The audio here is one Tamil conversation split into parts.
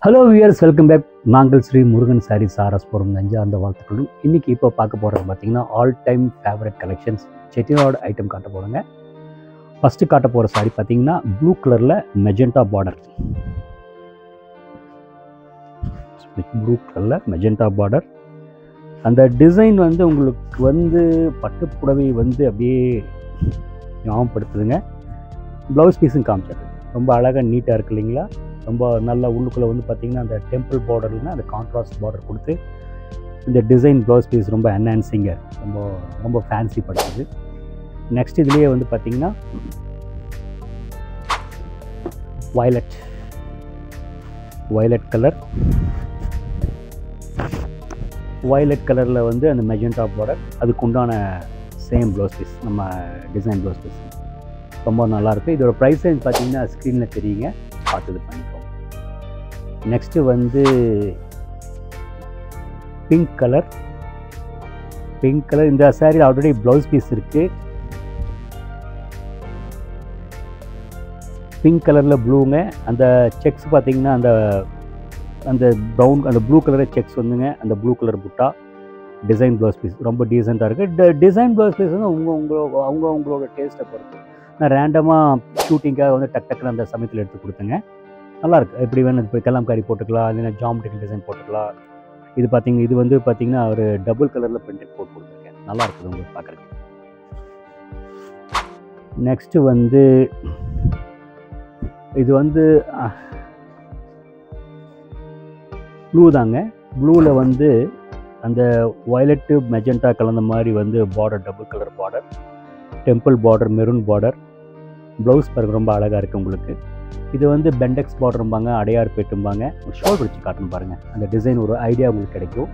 Hello wears, welcome back. நாங்கள் ஸ்ரீ முருகன் சாரீஸ் ஆர்எஸ் நெஞ்சார்ந்த வாழ்த்துக்களும். இன்றைக்கி இப்போ பார்க்க போகிறது பார்த்திங்கன்னா all time favourite collections Chettinad item காட்ட போகிறோங்க. ஃபஸ்ட்டு காட்ட போகிற சாரி பார்த்திங்கன்னா ப்ளூ கலரில் மெஜெண்டா பார்டர். ப்ளூ கலரில் மெஜெண்டா பார்டர். அந்த டிசைன் வந்து உங்களுக்கு வந்து பட்டுப்புடவை வந்து அப்படியே ஞாபகப்படுத்துதுங்க. ப்ளவுஸ் பீஸும் காமிச்சது ரொம்ப அழகாக நீட்டாக இருக்குது இல்லைங்களா? ரொம்ப நல்ல உள்ளுக்குள்ளே வந்து பார்த்திங்கன்னா அந்த டெம்பிள் பார்டர்னா அந்த கான்ட்ராஸ்ட் பார்டர் கொடுத்து இந்த டிசைன் ப்ளவுஸ் பீஸ் ரொம்ப என்ஹான்சிங்காக ரொம்ப ரொம்ப ஃபேன்சி படுத்துது. நெக்ஸ்ட் இதுலேயே வந்து பார்த்திங்கன்னா வயலட் கலரில் வந்து அந்த மெஜெண்டா பார்டர், அதுக்கு உண்டான சேம் ப்ளவுஸ் பீஸ், நம்ம டிசைன் ப்ளவுஸ் பீஸ் ரொம்ப நல்லாயிருக்கு. இதோட ப்ரைஸ் ரேஞ்ச் பார்த்திங்கன்னா ஸ்க்ரீனில் தெரியுங்க, பார்த்து இது பண்ணிக்கோங்க. நெக்ஸ்ட்டு வந்து பிங்க் கலர். இந்த சாரியில் ஆல்ரெடி ப்ளவுஸ் பீஸ் இருக்குது. பிங்க் கலரில் ப்ளூங்க. அந்த செக்ஸ் பார்த்திங்கன்னா அந்த ப்ரௌன் அந்த ப்ளூ கலர் செக்ஸ் வந்துங்க, அந்த ப்ளூ கலர் புட்டா டிசைன் ப்ளவுஸ் பீஸ் ரொம்ப டீசெண்டாக இருக்குது. டிசைன் ப்ளவுஸ் பீஸ் வந்து உங்களோட டேஸ்ட்டை பொறுத்து. நான் ரேண்டமாக ஷூட்டிங்காக வந்து டக்குன்னு அந்த சமயத்தில் எடுத்து கொடுத்தேங்க. நல்லாயிருக்கு. எப்படி வேணும் இப்போ கலாம்காரி போட்டுக்கலாம், இல்லைன்னா ஜாமெட்ரிக்கல் டிசைன் போட்டுக்கலாம். இது வந்து பார்த்திங்கன்னா ஒரு டபுள் கலரில் பிரிண்டட் போட்டு கொடுத்துருக்கேன். நல்லா இருக்குது உங்களுக்கு பார்க்குறதுக்கு. நெக்ஸ்ட்டு வந்து இது வந்து ப்ளூ தாங்க. ப்ளூவில் வந்து அந்த வயலட்டு மெஜெண்டா கலந்த மாதிரி வந்து border, double colour border, temple border, maroon border. Blouse பாருங்க ரொம்ப அழகாக இருக்குது உங்களுக்கு. இது வந்து பெண்டெக்ஸ் பார்டரும்பாங்க, அடையார் பேட்டும்பாங்க. ஒரு ஷோல்டர் வச்சு காட்டணும் பாருங்கள், அந்த டிசைன் ஒரு ஐடியா உங்களுக்கு கிடைக்கும்.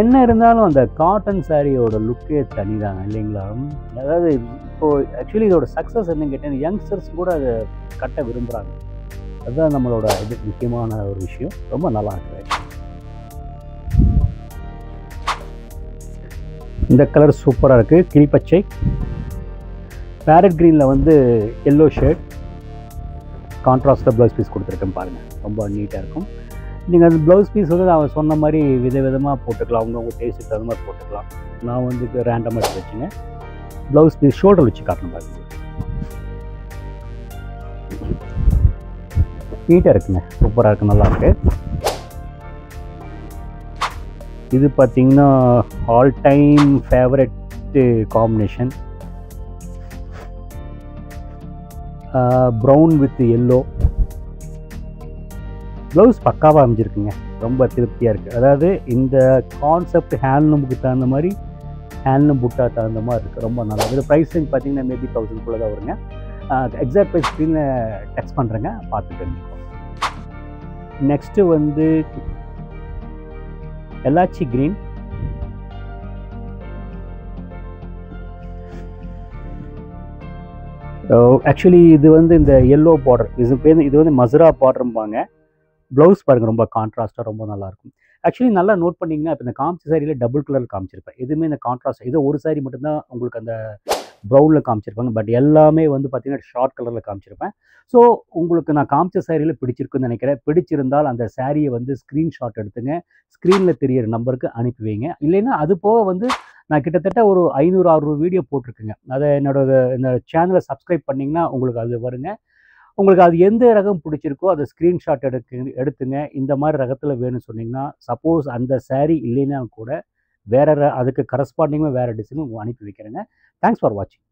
என்ன இருந்தாலும் அந்த காட்டன் சாரியோட லுக்கே தனி தாங்க இல்லைங்களா? அதாவது இப்போது ஆக்சுவலி இதோட சக்ஸஸ் என்னன்னு கேட்டீங்கன்னா யங்ஸ்டர்ஸ் கூட அதை கட்ட விரும்புகிறாங்க. அதுதான் நம்மளோட இது முக்கியமான ஒரு விஷயம். ரொம்ப நல்லா இருக்குது. இந்த கலர் சூப்பராக இருக்குது. கிளிப்பச்சை பேரட் க்ரீனில் வந்து எல்லோ ஷேட் கான்ட்ராஸ்டாக ப்ளவுஸ் பீஸ் கொடுத்துருக்கேன் பாருங்கள், ரொம்ப நீட்டாக இருக்கும். நீங்கள் அந்த ப்ளவுஸ் பீஸ் வந்து நான் சொன்ன மாதிரி விதவிதமாக போட்டுக்கலாம், அவங்கவுங்க டேஸ்ட்டுக்கு தகுந்த மாதிரி போட்டுக்கலாம். நான் வந்து ரேண்டமாக எடுத்து வச்சுங்க. ப்ளவுஸ் பீஸ் ஷோல்டர் வச்சு காட்டணும் பாருங்கள், நீட்டாக இருக்குங்க, சூப்பராக இருக்குது, நல்லாயிருக்கு. இது பார்த்திங்கன்னா all time favourite combination, brown with yellow. Blouse பக்காவாக அமைஞ்சிருக்குங்க, ரொம்ப திருப்தியாக இருக்குது. அதாவது இந்த கான்செப்ட் ஹேண்ட்லூமுக்கு தகுந்த மாதிரி, ஹேண்ட்லூம் புட்டா தகுந்த மாதிரி இருக்குது, ரொம்ப நல்லா. இது ப்ரைஸ் ரேஞ்ச் பார்த்திங்கன்னா மேபி 1000 தான் வருங்க. எக்ஸாக்ட் ப்ரைஸ் ஸ்க்ரீனில் டெக்ஸ்ட் பண்ணுறேங்க, பார்த்து தெரிஞ்சுக்கோங்க. நெக்ஸ்ட்டு வந்து எலாச்சி க்ரீன். ஆக்சுவலி இது வந்து இந்த எல்லோ பார்டர், இது வந்து மசுரா பார்டரும்பாங்க. ப்ளவுஸ் பாருங்கள் ரொம்ப கான்ட்ராஸ்ட்டாக ரொம்ப நல்லாயிருக்கும். ஆக்சுவலி நல்லா நோட் பண்ணிங்கன்னா, இப்போ இந்த காமிச்ச சாரியில் டபுள் கலர் காமிச்சிருப்பேன். எதுவுமே இந்த கான்ட்ராஸ்ட் இது ஒரு சாரி மட்டும்தான் உங்களுக்கு அந்த ப்ரௌனில் காமிச்சிருப்பாங்க. பட் எல்லாமே வந்து பார்த்திங்கன்னா ஷார்ட் கலரில் காமிச்சிருப்பேன். ஸோ உங்களுக்கு நான் காமிச்ச சாரியில் பிடிச்சிருக்குன்னு நினைக்கிறேன். பிடிச்சிருந்தால் அந்த சாரியை வந்து ஸ்க்ரீன்ஷாட் எடுத்துங்க, ஸ்க்ரீனில் தெரியிற நம்பருக்கு அனுப்பி வைங்க. இல்லைன்னா அது போக வந்து நான் கிட்டத்தட்ட ஒரு 500-600 வீடியோ போட்டிருக்குங்க. அதை இந்த சேனலை சப்ஸ்கிரைப் பண்ணிங்கன்னா உங்களுக்கு அது வருங்க. உங்களுக்கு அது எந்த ரகம் பிடிச்சிருக்கோ அதை ஸ்க்ரீன்ஷாட் எடுத்துங்க. இந்த மாதிரி ரகத்தில் வேணும்னு சொன்னிங்கன்னா, சப்போஸ் அந்த சாரீ இல்லைன்னா கூட அதுக்கு கரஸ்பாண்டிங்காக வேறு டிசைனும் அனுப்பி வைக்கிறேங்க. தேங்க்ஸ் ஃபார் வாட்சிங்.